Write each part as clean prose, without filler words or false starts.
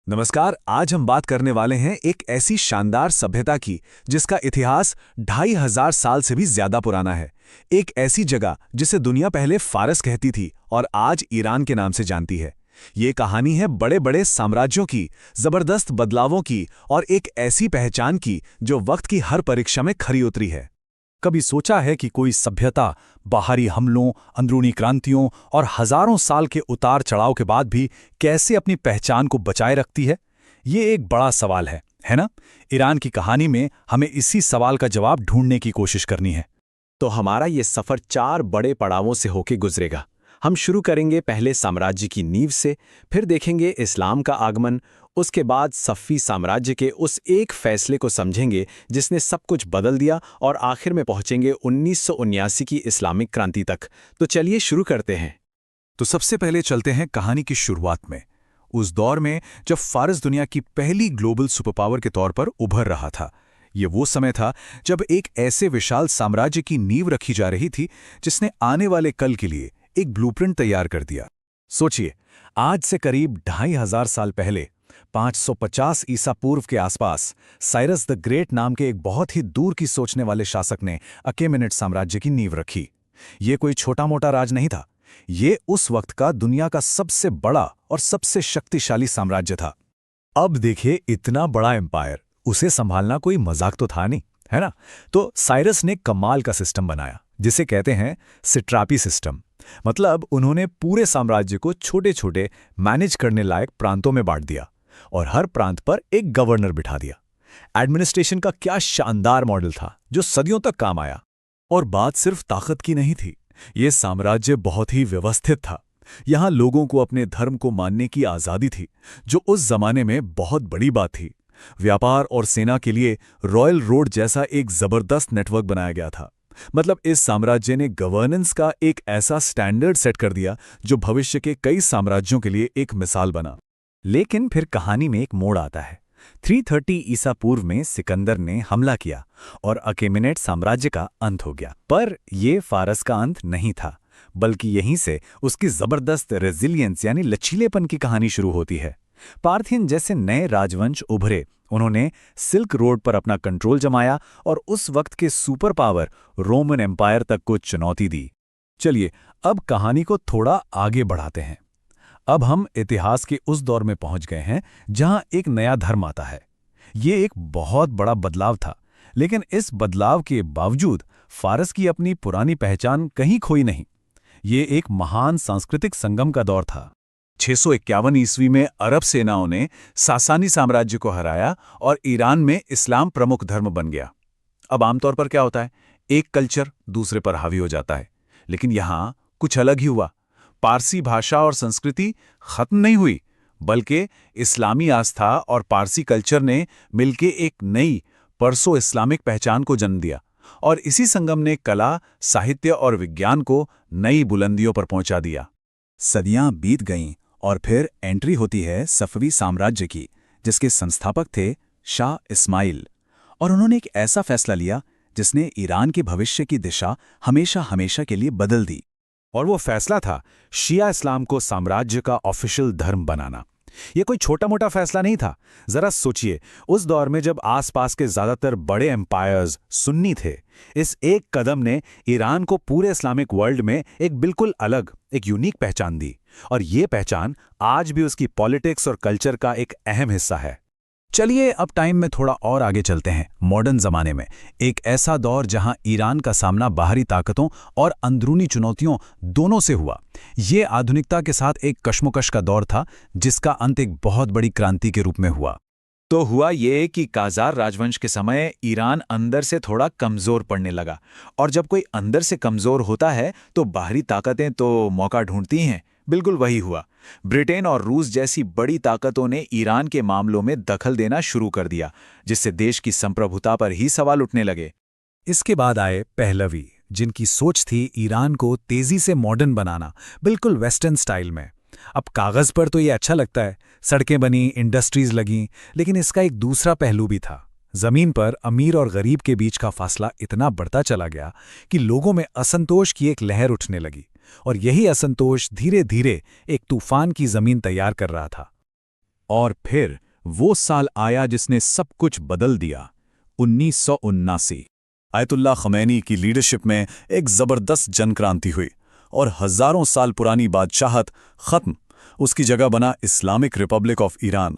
नमस्कार। आज हम बात करने वाले हैं एक ऐसी शानदार सभ्यता की जिसका इतिहास 2500 साल से भी ज्यादा पुराना है। एक ऐसी जगह जिसे दुनिया पहले फारस कहती थी और आज ईरान के नाम से जानती है। ये कहानी है बड़े बड़े साम्राज्यों की, जबरदस्त बदलावों की और एक ऐसी पहचान की जो वक्त की हर परीक्षा में खरी उतरी है। कभी सोचा है कि कोई सभ्यता बाहरी हमलों, अंदरूनी क्रांतियों और हजारों साल के उतार चढ़ाव के बाद भी कैसे अपनी पहचान को बचाए रखती है? ये एक बड़ा सवाल है ना? ईरान की कहानी में हमें इसी सवाल का जवाब ढूंढने की कोशिश करनी है। तो हमारा ये सफर 4 बड़े पड़ावों से होके गुजरेगा। हम शुरू करेंगे पहले साम्राज्य की नींव से, फिर देखेंगे इस्लाम का आगमन, उसके बाद सफ़वी साम्राज्य के उस एक फैसले को समझेंगे जिसने सब कुछ बदल दिया, और आखिर में पहुंचेंगे 1979 की इस्लामिक क्रांति तक। तो चलिए शुरू करते हैं। तो सबसे पहले चलते हैं कहानी की शुरुआत में, उस दौर में जब फारस दुनिया की पहली ग्लोबल सुपर पावर के तौर पर उभर रहा था। ये वो समय था जब एक ऐसे विशाल साम्राज्य की नींव रखी जा रही थी जिसने आने वाले कल के लिए एक ब्लूप्रिंट तैयार कर दिया। सोचिए, आज से करीब 2500 साल पहले 550 ईसा पूर्व के आसपास साइरस द ग्रेट नाम के एक बहुत ही दूर की सोचने वाले शासक ने अकेमेनिड साम्राज्य की नींव रखी। ये कोई छोटा मोटा राज नहीं था, ये उस वक्त का दुनिया का सबसे बड़ा और सबसे शक्तिशाली साम्राज्य था। अब देखिए, इतना बड़ा एम्पायर, उसे संभालना कोई मजाक तो था नहीं, है ना? तो साइरस ने कमाल का सिस्टम बनाया जिसे कहते हैं सिट्रापी सिस्टम। मतलब उन्होंने पूरे साम्राज्य को छोटे छोटे मैनेज करने लायक प्रांतों में बांट दिया और हर प्रांत पर एक गवर्नर बिठा दिया। एडमिनिस्ट्रेशन का क्या शानदार मॉडल था जो सदियों तक काम आया। और बात सिर्फ ताकत की नहीं थी, ये साम्राज्य बहुत ही व्यवस्थित था। यहां लोगों को अपने धर्म को मानने की आज़ादी थी, जो उस जमाने में बहुत बड़ी बात थी। व्यापार और सेना के लिए रॉयल रोड जैसा एक जबरदस्त नेटवर्क बनाया गया था। मतलब इस साम्राज्य ने गवर्नेंस का एक ऐसा स्टैंडर्ड सेट कर दिया जो भविष्य के कई साम्राज्यों के लिए एक मिसाल बना। लेकिन फिर कहानी में एक मोड़ आता है। 330 ईसा पूर्व में सिकंदर ने हमला किया और अकेमेनिड साम्राज्य का अंत हो गया। पर यह फारस का अंत नहीं था, बल्कि यहीं से उसकी जबरदस्त रेजिलियंस यानी लचीलेपन की कहानी शुरू होती है। पार्थियन जैसे नए राजवंश उभरे, उन्होंने सिल्क रोड पर अपना कंट्रोल जमाया और उस वक्त के सुपर पावर रोमन एम्पायर तक को चुनौती दी। चलिए अब कहानी को थोड़ा आगे बढ़ाते हैं। अब हम इतिहास के उस दौर में पहुंच गए हैं जहां एक नया धर्म आता है। ये एक बहुत बड़ा बदलाव था, लेकिन इस बदलाव के बावजूद फारस की अपनी पुरानी पहचान कहीं खोई नहीं। ये एक महान सांस्कृतिक संगम का दौर था। 651 ईस्वी में अरब सेनाओं ने सासानी साम्राज्य को हराया और ईरान में इस्लाम प्रमुख धर्म बन गया। अब आमतौर पर क्या होता है, एक कल्चर दूसरे पर हावी हो जाता है, लेकिन यहां कुछ अलग ही हुआ। पारसी भाषा और संस्कृति खत्म नहीं हुई, बल्कि इस्लामी आस्था और पारसी कल्चर ने मिलकर एक नई परसो इस्लामिक पहचान को जन्म दिया, और इसी संगम ने कला, साहित्य और विज्ञान को नई बुलंदियों पर पहुंचा दिया। सदियां बीत गईं और फिर एंट्री होती है सफ़वी साम्राज्य की, जिसके संस्थापक थे शाह इस्माइल। और उन्होंने एक ऐसा फैसला लिया जिसने ईरान के भविष्य की दिशा हमेशा हमेशा के लिए बदल दी। और वो फैसला था शिया इस्लाम को साम्राज्य का ऑफिशियल धर्म बनाना। ये कोई छोटा मोटा फैसला नहीं था। जरा सोचिए, उस दौर में जब आसपास के ज्यादातर बड़े एम्पायर्स सुन्नी थे, इस एक कदम ने ईरान को पूरे इस्लामिक वर्ल्ड में एक बिल्कुल अलग, एक यूनिक पहचान दी। और ये पहचान आज भी उसकी पॉलिटिक्स और कल्चर का एक अहम हिस्सा है। चलिए अब टाइम में थोड़ा और आगे चलते हैं, मॉडर्न जमाने में। एक ऐसा दौर जहां ईरान का सामना बाहरी ताकतों और अंदरूनी चुनौतियों दोनों से हुआ। ये आधुनिकता के साथ एक कश्मकश का दौर था, जिसका अंत एक बहुत बड़ी क्रांति के रूप में हुआ। तो हुआ ये कि काजार राजवंश के समय ईरान अंदर से थोड़ा कमजोर पड़ने लगा, और जब कोई अंदर से कमजोर होता है तो बाहरी ताकतें तो मौका ढूंढती हैं। बिल्कुल वही हुआ। ब्रिटेन और रूस जैसी बड़ी ताकतों ने ईरान के मामलों में दखल देना शुरू कर दिया, जिससे देश की संप्रभुता पर ही सवाल उठने लगे। इसके बाद आए पहलवी, जिनकी सोच थी ईरान को तेजी से मॉडर्न बनाना, बिल्कुल वेस्टर्न स्टाइल में। अब कागज पर तो ये अच्छा लगता है, सड़कें बनी, इंडस्ट्रीज लगीं, लेकिन इसका एक दूसरा पहलू भी था। जमीन पर अमीर और गरीब के बीच का फासला इतना बढ़ता चला गया कि लोगों में असंतोष की एक लहर उठने लगी, और यही असंतोष धीरे धीरे एक तूफान की जमीन तैयार कर रहा था। और फिर वो साल आया जिसने सब कुछ बदल दिया, 1979। आयतुल्लाह खमैनी की लीडरशिप में एक ज़बरदस्त जनक्रांति हुई और हज़ारों साल पुरानी बादशाहत ख़त्म। उसकी जगह बना इस्लामिक रिपब्लिक ऑफ ईरान।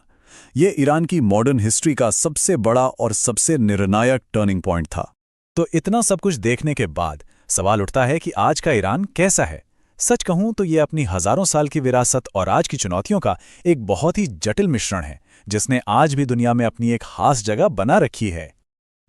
ये ईरान की मॉडर्न हिस्ट्री का सबसे बड़ा और सबसे निर्णायक टर्निंग पॉइंट था। तो इतना सब कुछ देखने के बाद सवाल उठता है कि आज का ईरान कैसा है? सच कहूं तो ये अपनी हज़ारों साल की विरासत और आज की चुनौतियों का एक बहुत ही जटिल मिश्रण है, जिसने आज भी दुनिया में अपनी एक खास जगह बना रखी है।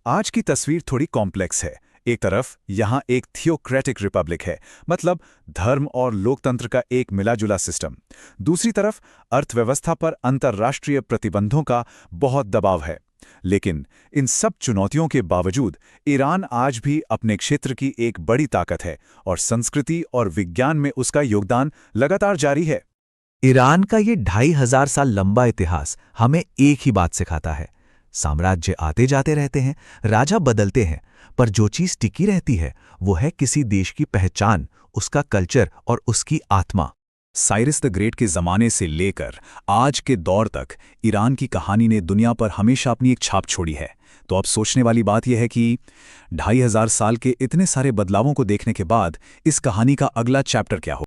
आज की तस्वीर थोड़ी कॉम्प्लेक्स है। एक तरफ यहाँ एक थियोक्रेटिक रिपब्लिक है, मतलब धर्म और लोकतंत्र का एक मिलाजुला सिस्टम। दूसरी तरफ अर्थव्यवस्था पर अंतर्राष्ट्रीय प्रतिबंधों का बहुत दबाव है। लेकिन इन सब चुनौतियों के बावजूद ईरान आज भी अपने क्षेत्र की एक बड़ी ताकत है और संस्कृति और विज्ञान में उसका योगदान लगातार जारी है। ईरान का ये 2500 साल लंबा इतिहास हमें एक ही बात सिखाता है। साम्राज्य आते जाते रहते हैं, राजा बदलते हैं, पर जो चीज टिकी रहती है वो है किसी देश की पहचान, उसका कल्चर और उसकी आत्मा। साइरस द ग्रेट के ज़माने से लेकर आज के दौर तक ईरान की कहानी ने दुनिया पर हमेशा अपनी एक छाप छोड़ी है। तो अब सोचने वाली बात यह है कि 2500 साल के इतने सारे बदलावों को देखने के बाद इस कहानी का अगला चैप्टर क्या हो।